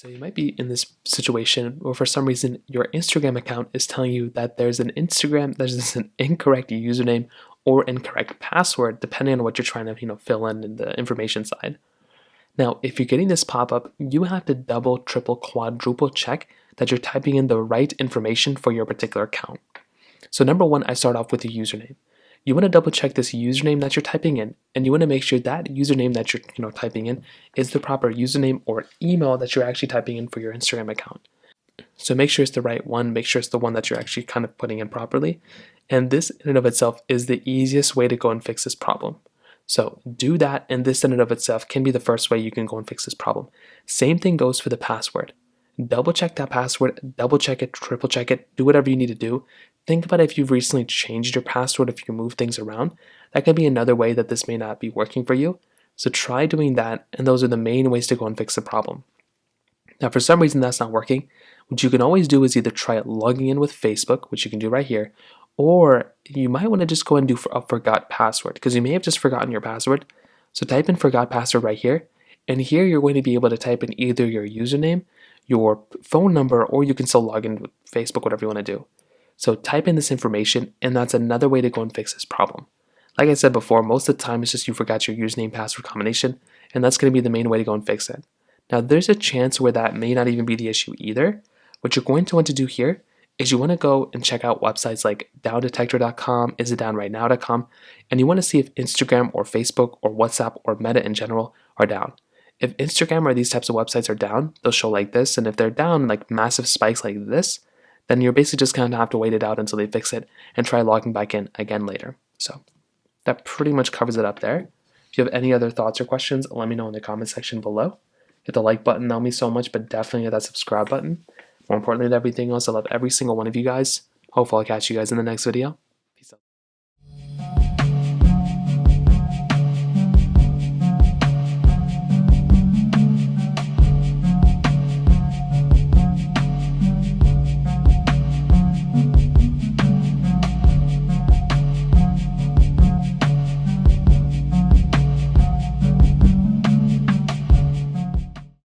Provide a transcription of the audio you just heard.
So you might be in this situation where for some reason your Instagram account is telling you that there's an incorrect username or incorrect password, depending on what you're trying to fill in the information side. Now, if you're getting this pop-up, you have to double, triple, quadruple check that you're typing in the right information for your particular account. So number one, I start off with the username. You want to double check this username that you're typing in, and you want to make sure that username that you're typing in is the proper username or email that you're actually typing in for your Instagram account. So make sure it's the right one, make sure it's the one that you're actually kind of putting in properly. And this in and of itself is the easiest way to go and fix this problem. So do that, and this in and of itself can be the first way you can go and fix this problem. Same thing goes for the password. Double check that password, double check it, triple check it, do whatever you need to do. Think about if you've recently changed your password, if you move things around. That could be another way that this may not be working for you. So try doing that, and those are the main ways to go and fix the problem. Now, for some reason that's not working, what you can always do is either try logging in with Facebook, which you can do right here, or you might want to just go and do a forgot password, because you may have just forgotten your password. So type in forgot password right here, and here you're going to be able to type in either your username, your phone number, or you can still log in with Facebook, whatever you want to do. So type in this information, and that's another way to go and fix this problem. Like I said before, most of the time it's just you forgot your username password combination, and that's going to be the main way to go and fix it. Now there's a chance where that may not even be the issue either. What you're going to want to do here is you want to go and check out websites like downdetector.com, isitdownrightnow.com, and you want to see if Instagram or Facebook or WhatsApp or Meta in general are down. If Instagram or these types of websites are down, they'll show like this, and if they're down like massive spikes like this, then you're basically just going to have to wait it out until they fix it and try logging back in again later. So that pretty much covers it up there. If you have any other thoughts or questions, let me know in the comment section below. Hit the like button, that'll mean so much, but definitely hit that subscribe button. More importantly than everything else, I love every single one of you guys. Hopefully I'll catch you guys in the next video.